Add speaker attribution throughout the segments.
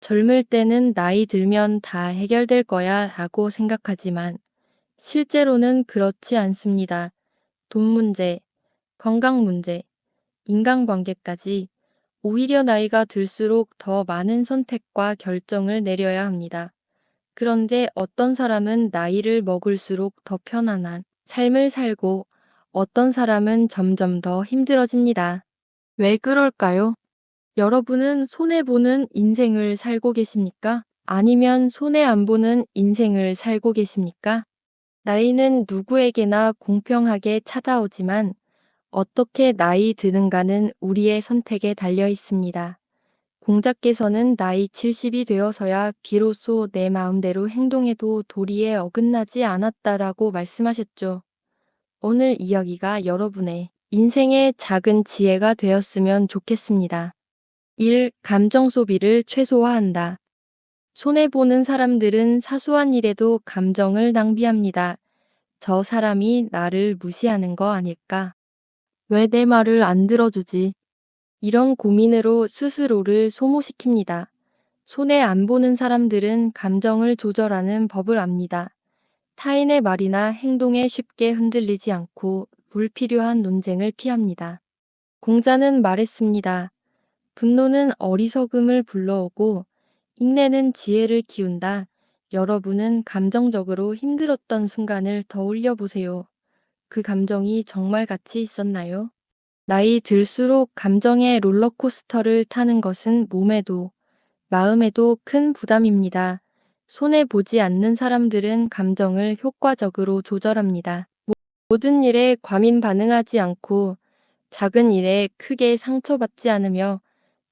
Speaker 1: 젊을 때는 나이 들면 다 해결될 거야 라고 생각하지만 실제로는 그렇지 않습니다. 돈 문제, 건강 문제, 인간관계까지 오히려 나이가 들수록 더 많은 선택과 결정을 내려야 합니다. 그런데 어떤 사람은 나이를 먹을수록 더 편안한 삶을 살고 어떤 사람은 점점 더 힘들어집니다. 왜 그럴까요? 여러분은 손해보는 인생을 살고 계십니까? 아니면 손해 안 보는 인생을 살고 계십니까? 나이는 누구에게나 공평하게 찾아오지만 어떻게 나이 드는가는 우리의 선택에 달려 있습니다. 공자께서는 나이 70이 되어서야 비로소 내 마음대로 행동해도 도리에 어긋나지 않았다라고 말씀하셨죠. 오늘 이야기가 여러분의 인생의 작은 지혜가 되었으면 좋겠습니다. 1. 감정 소비를 최소화한다. 손해보는 사람들은 사소한 일에도 감정을 낭비합니다. 저 사람이 나를 무시하는 거 아닐까? 왜 내 말을 안 들어주지? 이런 고민으로 스스로를 소모시킵니다. 손해 안 보는 사람들은 감정을 조절하는 법을 압니다. 타인의 말이나 행동에 쉽게 흔들리지 않고 불필요한 논쟁을 피합니다. 공자는 말했습니다. 분노는 어리석음을 불러오고 인내는 지혜를 키운다. 여러분은 감정적으로 힘들었던 순간을 떠올려 보세요. 그 감정이 정말 가치 있었나요? 나이 들수록 감정의 롤러코스터를 타는 것은 몸에도 마음에도 큰 부담입니다. 손해보지 않는 사람들은 감정을 효과적으로 조절합니다. 모든 일에 과민 반응하지 않고 작은 일에 크게 상처받지 않으며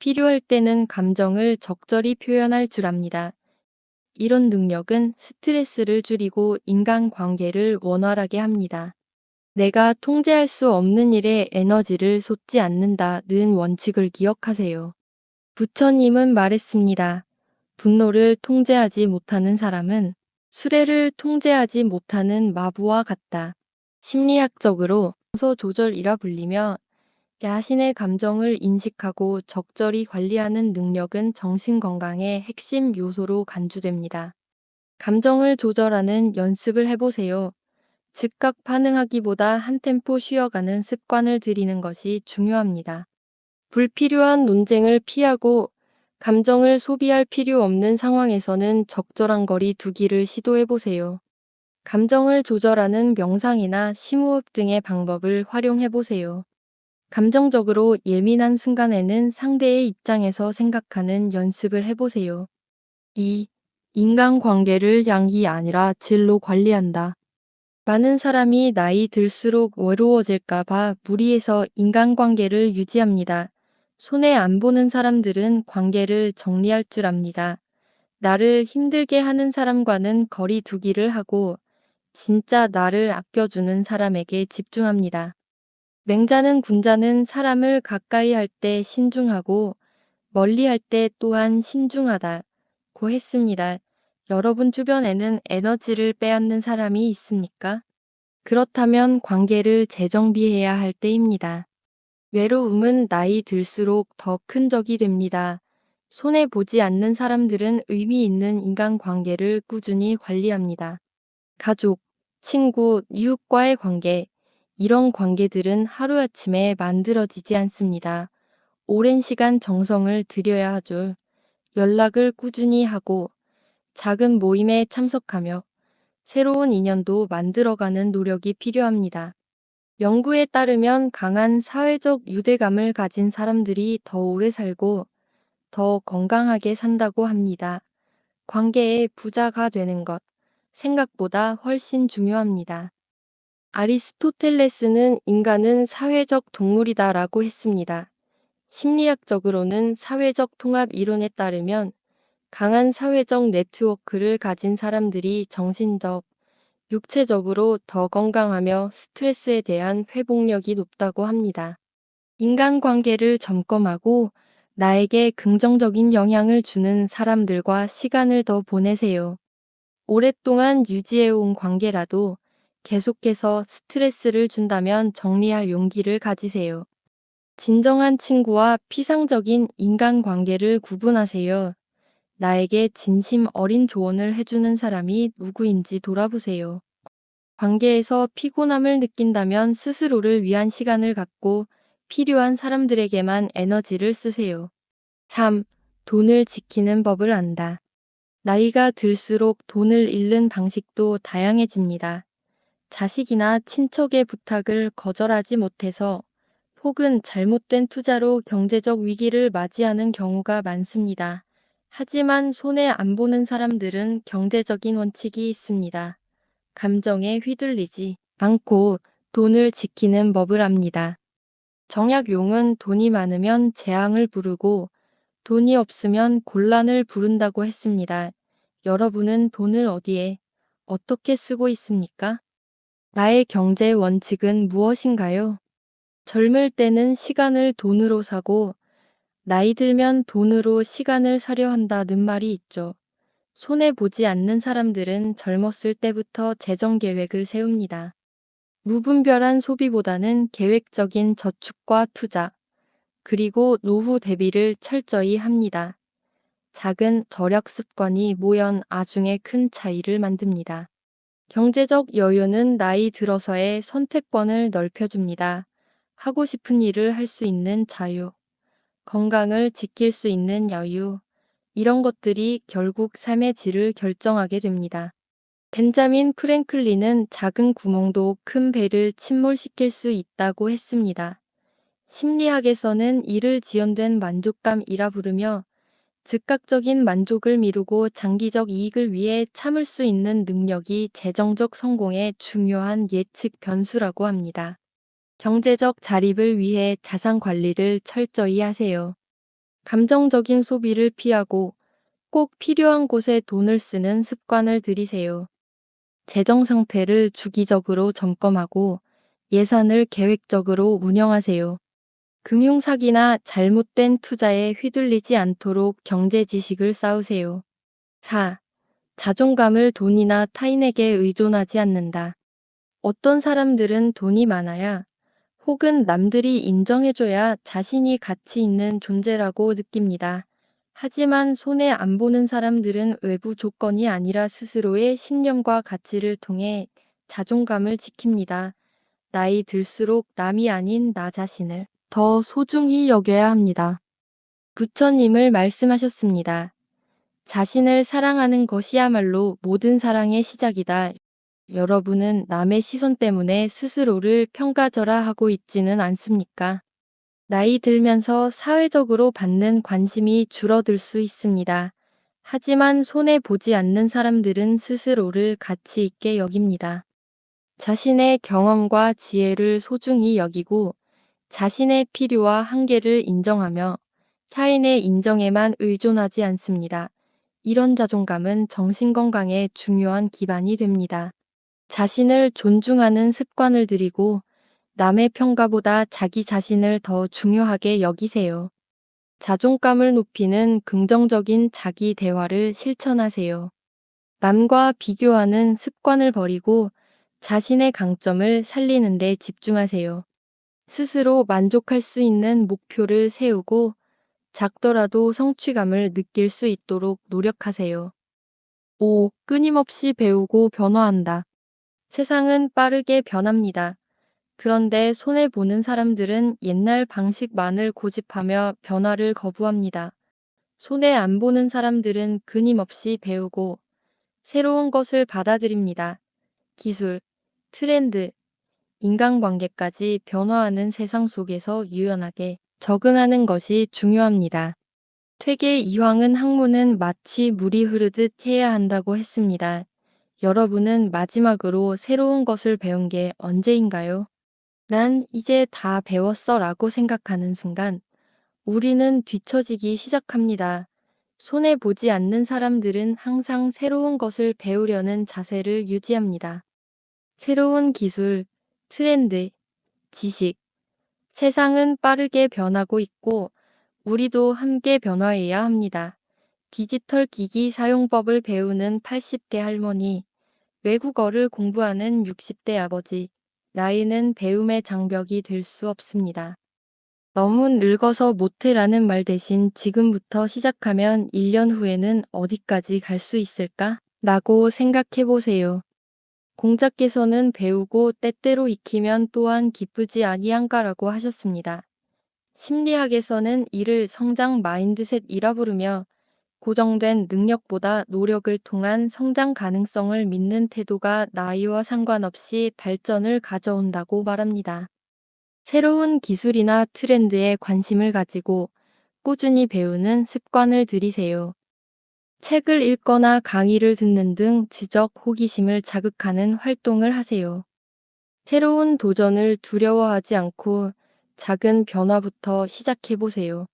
Speaker 1: 필요할 때는 감정을 적절히 표현할 줄 압니다. 이런 능력은 스트레스를 줄이고 인간관계를 원활하게 합니다. 내가 통제할 수 없는 일에 에너지를 쏟지 않는다는 원칙을 기억하세요. 부처님은 말했습니다. 분노를 통제하지 못하는 사람은 수레를 통제하지 못하는 마부와 같다. 심리학적으로 정서 조절이라 불리며 자신의 감정을 인식하고 적절히 관리하는 능력은 정신건강의 핵심 요소로 간주됩니다. 감정을 조절하는 연습을 해보세요. 즉각 반응하기보다 한 템포 쉬어가는 습관을 들이는 것이 중요합니다. 불필요한 논쟁을 피하고 감정을 소비할 필요 없는 상황에서는 적절한 거리 두기를 시도해보세요. 감정을 조절하는 명상이나 심호흡 등의 방법을 활용해보세요. 감정적으로 예민한 순간에는 상대의 입장에서 생각하는 연습을 해보세요. 2. 인간관계를 양이 아니라 질로 관리한다. 많은 사람이 나이 들수록 외로워질까봐 무리해서 인간관계를 유지합니다. 손해 안 보는 사람들은 관계를 정리할 줄 압니다. 나를 힘들게 하는 사람과는 거리 두기를 하고 진짜 나를 아껴주는 사람에게 집중합니다. 맹자는 군자는 사람을 가까이 할 때 신중하고 멀리 할 때 또한 신중하다고 했습니다. 여러분 주변에는 에너지를 빼앗는 사람이 있습니까? 그렇다면 관계를 재정비해야 할 때입니다. 외로움은 나이 들수록 더 큰 적이 됩니다. 손해보지 않는 사람들은 의미 있는 인간관계를 꾸준히 관리합니다. 가족, 친구, 이웃과의 관계, 이런 관계들은 하루아침에 만들어지지 않습니다. 오랜 시간 정성을 들여야 하죠. 연락을 꾸준히 하고 작은 모임에 참석하며 새로운 인연도 만들어가는 노력이 필요합니다. 연구에 따르면 강한 사회적 유대감을 가진 사람들이 더 오래 살고 더 건강하게 산다고 합니다. 관계의 부자가 되는 것, 생각보다 훨씬 중요합니다. 아리스토텔레스는 인간은 사회적 동물이다라고 했습니다. 심리학적으로는 사회적 통합 이론에 따르면 강한 사회적 네트워크를 가진 사람들이 정신적, 육체적으로 더 건강하며 스트레스에 대한 회복력이 높다고 합니다. 인간관계를 점검하고 나에게 긍정적인 영향을 주는 사람들과 시간을 더 보내세요. 오랫동안 유지해온 관계라도 계속해서 스트레스를 준다면 정리할 용기를 가지세요. 진정한 친구와 피상적인 인간관계를 구분하세요. 나에게 진심 어린 조언을 해주는 사람이 누구인지 돌아보세요. 관계에서 피곤함을 느낀다면 스스로를 위한 시간을 갖고 필요한 사람들에게만 에너지를 쓰세요. 3. 돈을 지키는 법을 안다. 나이가 들수록 돈을 잃는 방식도 다양해집니다. 자식이나 친척의 부탁을 거절하지 못해서 혹은 잘못된 투자로 경제적 위기를 맞이하는 경우가 많습니다. 하지만 손해 안 보는 사람들은 경제적인 원칙이 있습니다. 감정에 휘둘리지 않고 돈을 지키는 법을 압니다. 정약용은 돈이 많으면 재앙을 부르고 돈이 없으면 곤란을 부른다고 했습니다. 여러분은 돈을 어디에, 어떻게 쓰고 있습니까? 나의 경제 원칙은 무엇인가요? 젊을 때는 시간을 돈으로 사고 나이 들면 돈으로 시간을 사려 한다는 말이 있죠. 손해보지 않는 사람들은 젊었을 때부터 재정 계획을 세웁니다. 무분별한 소비보다는 계획적인 저축과 투자, 그리고 노후 대비를 철저히 합니다. 작은 절약 습관이 모여 나중에 큰 차이를 만듭니다. 경제적 여유는 나이 들어서의 선택권을 넓혀줍니다. 하고 싶은 일을 할 수 있는 자유, 건강을 지킬 수 있는 여유, 이런 것들이 결국 삶의 질을 결정하게 됩니다. 벤자민 프랭클린은 작은 구멍도 큰 배를 침몰시킬 수 있다고 했습니다. 심리학에서는 이를 지연된 만족감이라 부르며 즉각적인 만족을 미루고 장기적 이익을 위해 참을 수 있는 능력이 재정적 성공의 중요한 예측 변수라고 합니다. 경제적 자립을 위해 자산 관리를 철저히 하세요. 감정적인 소비를 피하고 꼭 필요한 곳에 돈을 쓰는 습관을 들이세요. 재정 상태를 주기적으로 점검하고 예산을 계획적으로 운영하세요. 금융사기나 잘못된 투자에 휘둘리지 않도록 경제 지식을 쌓으세요. 4. 자존감을 돈이나 타인에게 의존하지 않는다. 어떤 사람들은 돈이 많아야 혹은 남들이 인정해줘야 자신이 가치 있는 존재라고 느낍니다. 하지만 손해 안 보는 사람들은 외부 조건이 아니라 스스로의 신념과 가치를 통해 자존감을 지킵니다. 나이 들수록 남이 아닌 나 자신을 더 소중히 여겨야 합니다. 부처님을 말씀하셨습니다. 자신을 사랑하는 것이야말로 모든 사랑의 시작이다. 여러분은 남의 시선 때문에 스스로를 평가절하하고 있지는 않습니까? 나이 들면서 사회적으로 받는 관심이 줄어들 수 있습니다. 하지만 손해보지 않는 사람들은 스스로를 가치 있게 여깁니다. 자신의 경험과 지혜를 소중히 여기고 자신의 필요와 한계를 인정하며 타인의 인정에만 의존하지 않습니다. 이런 자존감은 정신건강에 중요한 기반이 됩니다. 자신을 존중하는 습관을 들이고 남의 평가보다 자기 자신을 더 중요하게 여기세요. 자존감을 높이는 긍정적인 자기 대화를 실천하세요. 남과 비교하는 습관을 버리고 자신의 강점을 살리는 데 집중하세요. 스스로 만족할 수 있는 목표를 세우고 작더라도 성취감을 느낄 수 있도록 노력하세요. 5. 끊임없이 배우고 변화한다. 세상은 빠르게 변합니다. 그런데 손해보는 사람들은 옛날 방식만을 고집하며 변화를 거부합니다. 손해 안 보는 사람들은 끊임없이 배우고 새로운 것을 받아들입니다. 기술, 트렌드, 인간관계까지 변화하는 세상 속에서 유연하게 적응하는 것이 중요합니다. 퇴계 이황은 학문은 마치 물이 흐르듯 해야 한다고 했습니다. 여러분은 마지막으로 새로운 것을 배운 게 언제인가요? 난 이제 다 배웠어 라고 생각하는 순간 우리는 뒤처지기 시작합니다. 손해보지 않는 사람들은 항상 새로운 것을 배우려는 자세를 유지합니다. 새로운 기술, 트렌드, 지식, 세상은 빠르게 변하고 있고 우리도 함께 변화해야 합니다. 디지털 기기 사용법을 배우는 80대 할머니, 외국어를 공부하는 60대 아버지, 나이는 배움의 장벽이 될 수 없습니다. 너무 늙어서 못해라는 말 대신 지금부터 시작하면 1년 후에는 어디까지 갈 수 있을까? 라고 생각해 보세요. 공자께서는 배우고 때때로 익히면 또한 기쁘지 아니한가라고 하셨습니다. 심리학에서는 이를 성장 마인드셋이라 부르며 고정된 능력보다 노력을 통한 성장 가능성을 믿는 태도가 나이와 상관없이 발전을 가져온다고 말합니다. 새로운 기술이나 트렌드에 관심을 가지고 꾸준히 배우는 습관을 들이세요. 책을 읽거나 강의를 듣는 등 지적 호기심을 자극하는 활동을 하세요. 새로운 도전을 두려워하지 않고 작은 변화부터 시작해 보세요.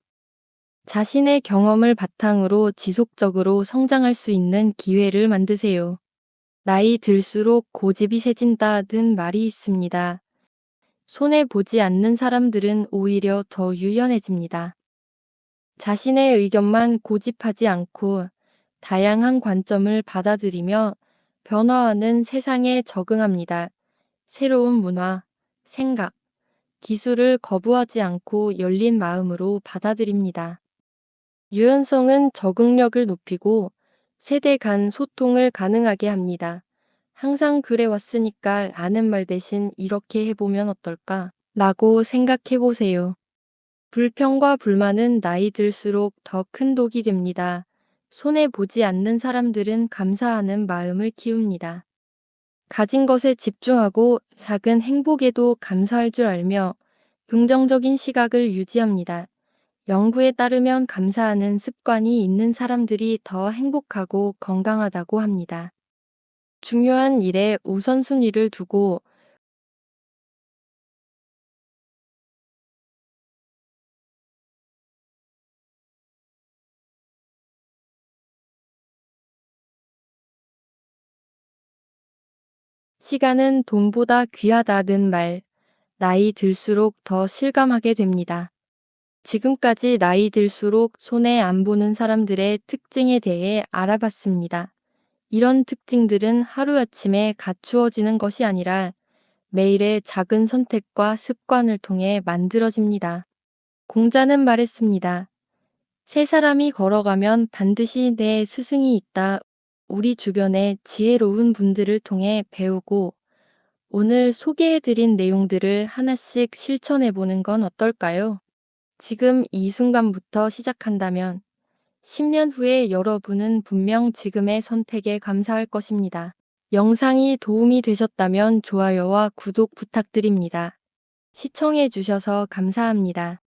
Speaker 1: 자신의 경험을 바탕으로 지속적으로 성장할 수 있는 기회를 만드세요. 나이 들수록 고집이 세진다는 말이 있습니다. 손해 보지 않는 사람들은 오히려 더 유연해집니다. 자신의 의견만 고집하지 않고 다양한 관점을 받아들이며 변화하는 세상에 적응합니다. 새로운 문화, 생각, 기술을 거부하지 않고 열린 마음으로 받아들입니다. 유연성은 적응력을 높이고 세대 간 소통을 가능하게 합니다. 항상 그래 왔으니까 아는 말 대신 이렇게 해보면 어떨까? 라고 생각해 보세요. 불평과 불만은 나이 들수록 더 큰 독이 됩니다. 손해보지 않는 사람들은 감사하는 마음을 키웁니다. 가진 것에 집중하고 작은 행복에도 감사할 줄 알며 긍정적인 시각을 유지합니다. 연구에 따르면 감사하는 습관이 있는 사람들이 더 행복하고 건강하다고 합니다. 중요한 일에 우선순위를 두고 시간은 돈보다 귀하다는 말, 나이 들수록 더 실감하게 됩니다. 지금까지 나이 들수록 손해 안 보는 사람들의 특징에 대해 알아봤습니다. 이런 특징들은 하루아침에 갖추어지는 것이 아니라 매일의 작은 선택과 습관을 통해 만들어집니다. 공자는 말했습니다. 세 사람이 걸어가면 반드시 내 스승이 있다. 우리 주변의 지혜로운 분들을 통해 배우고 오늘 소개해드린 내용들을 하나씩 실천해보는 건 어떨까요? 지금 이 순간부터 시작한다면 10년 후에 여러분은 분명 지금의 선택에 감사할 것입니다. 영상이 도움이 되셨다면 좋아요와 구독 부탁드립니다. 시청해 주셔서 감사합니다.